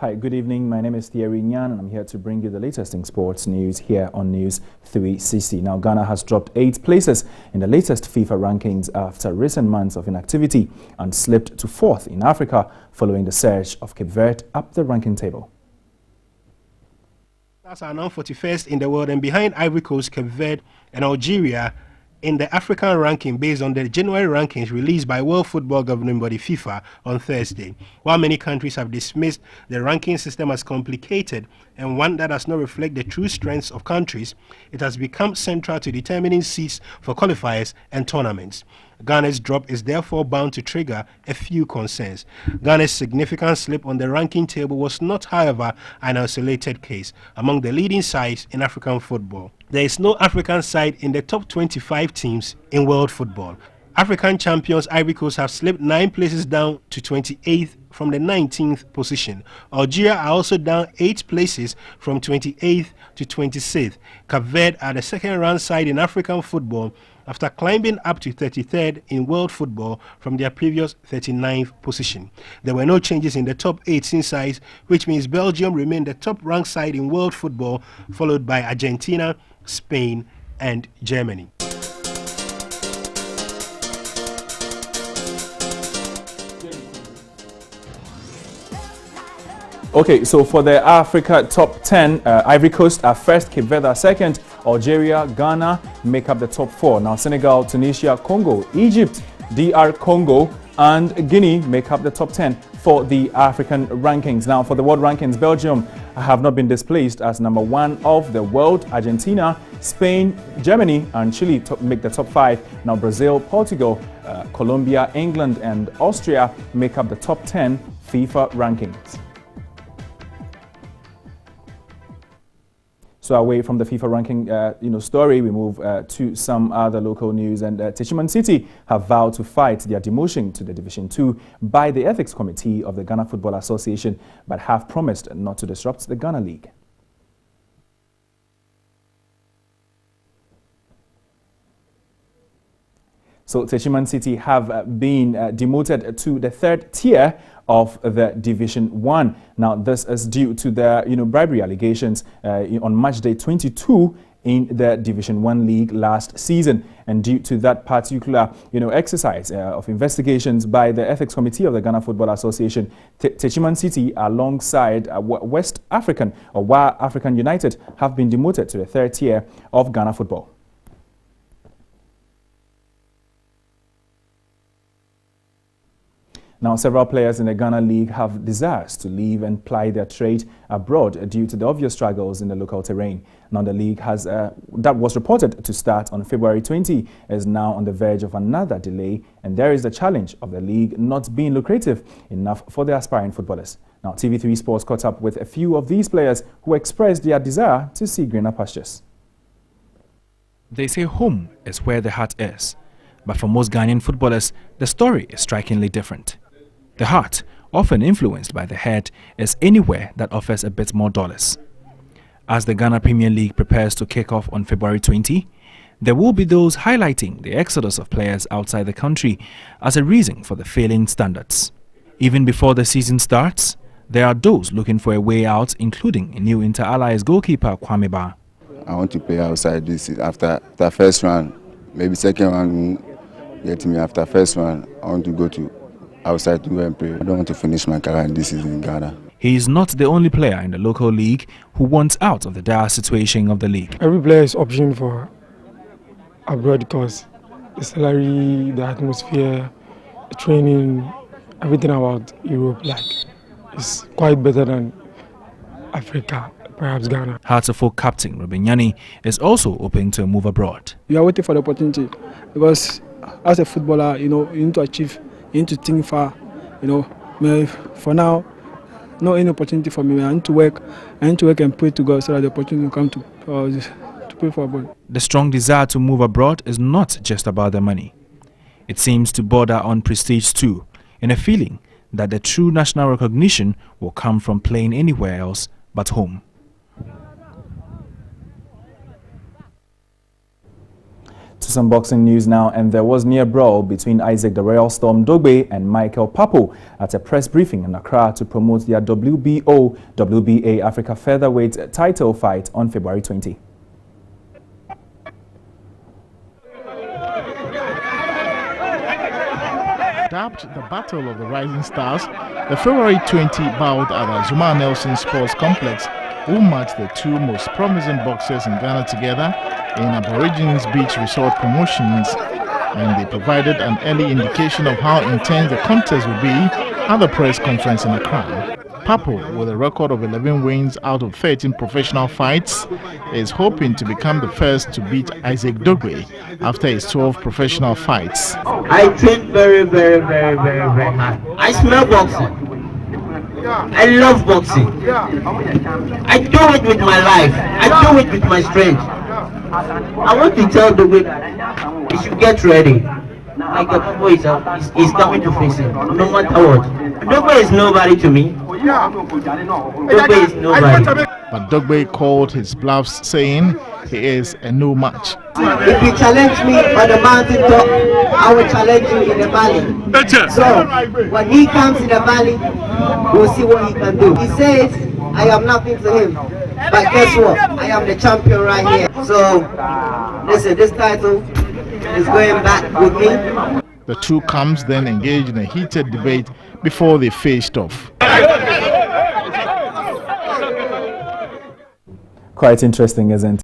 Hi, good evening. My name is Thierry Nyan and I'm here to bring you the latest in sports news here on News 360. Now, Ghana has dropped 8 places in the latest FIFA rankings after recent months of inactivity and slipped to 4th in Africa following the surge of Cape Verde up the ranking table. Stars are now 41st in the world and behind Ivory Coast, Cape Verde and Algeria in the African ranking based on the January rankings released by World Football Governing Body FIFA on Thursday. While many countries have dismissed the ranking system as complicated and one that does not reflect the true strengths of countries, it has become central to determining seats for qualifiers and tournaments. Ghana's drop is therefore bound to trigger a few concerns. Ghana's significant slip on the ranking table was not, however, an isolated case among the leading sides in African football. There is no African side in the top 25 teams in world football. African champions Ivory Coast have slipped 9 places down to 28th from the 19th position. Algeria are also down 8 places from 28th to 26th. Cape Verde are the second-ranked side in African football after climbing up to 33rd in world football from their previous 39th position. There were no changes in the top 18 sides, which means Belgium remained the top-ranked side in world football, followed by Argentina, Spain and Germany. Okay, so for the Africa top 10, Ivory Coast are first, Cape Verde are second, Algeria, Ghana make up the top 4. Now Senegal, Tunisia, Congo, Egypt, DR Congo and Guinea make up the top 10 for the African rankings. Now for the world rankings, Belgium have not been displaced as number 1 of the world. Argentina, Spain, Germany and Chile make the top 5. Now Brazil, Portugal, Colombia, England and Austria make up the top 10 FIFA rankings. So away from the FIFA ranking story, we move to some other local news. And Techiman City have vowed to fight their demotion to the Division 2 by the Ethics Committee of the Ghana Football Association, but have promised not to disrupt the Ghana League. So Techiman City have been demoted to the 3rd tier of the Division 1. Now this is due to the bribery allegations on match day 22 in the Division 1 league last season, and due to that particular exercise of investigations by the Ethics Committee of the Ghana Football Association, Techiman City alongside West African or WA African United have been demoted to the 3rd tier of Ghana football. Now, several players in the Ghana League have desires to leave and ply their trade abroad due to the obvious struggles in the local terrain. Now, the league has that was reported to start on February 20 is now on the verge of another delay, and there is the challenge of the league not being lucrative enough for the aspiring footballers. Now, TV3 Sports caught up with a few of these players who expressed their desire to see greener pastures. They say home is where the heart is, but for most Ghanaian footballers, the story is strikingly different. The heart, often influenced by the head, is anywhere that offers a bit more dollars. As the Ghana Premier League prepares to kick off on February 20, there will be those highlighting the exodus of players outside the country as a reason for the failing standards. Even before the season starts, there are those looking for a way out, including a new Inter-Allies goalkeeper Kwame Ba. I want to play outside this after first round, maybe second round get me after first round. I want to go to outside to go and play. I don't want to finish my career in this season in Ghana. He is not the only player in the local league who wants out of the dire situation of the league. Every player is opting for abroad because the salary, the atmosphere, the training, everything about Europe is quite better than Africa, perhaps Ghana. Hearts of Oak captain Robin Yanni is also open to a move abroad. We are waiting for the opportunity because as a footballer, you need to achieve. You need to think far, For now, no any opportunity for me. I need to work and pray to God so that the opportunity will come to pray for abroad. The strong desire to move abroad is not just about the money. It seems to border on prestige too, in a feeling that the true national recognition will come from playing anywhere else but home. To some boxing news now, and there was near brawl between Isaac the Royal Storm Dogbe and Michael Papo at a press briefing in Accra to promote their WBA Africa Featherweight title fight on February 20. Dubbed the Battle of the Rising Stars, the February 20 bout at the Zuma Nelson Sports Complex will match the two most promising boxers in Ghana together in Aborigines Beach Resort Promotions, and they provided an early indication of how intense the contest will be at the press conference in Accra. Papo, with a record of 11 wins out of 13 professional fights, is hoping to become the first to beat Isaac Dogbe after his 12 professional fights. I train very hard. I smell boxing. I love boxing. I do it with my life. I do it with my strength. I want to tell Dogbe he should get ready. Like a boy is coming to face him, no matter what. Dogbe is nobody to me. Dogbe is nobody. But Dogbe called his bluffs, saying he is a no match. If you challenge me on the mountain top, I will challenge you in the valley. So when he comes in the valley, we'll see what he can do. He says, I am nothing to him. But guess what? I am the champion right here. So listen, this title is going back with me. The two camps then engaged in a heated debate before they faced off. Quite interesting, isn't it?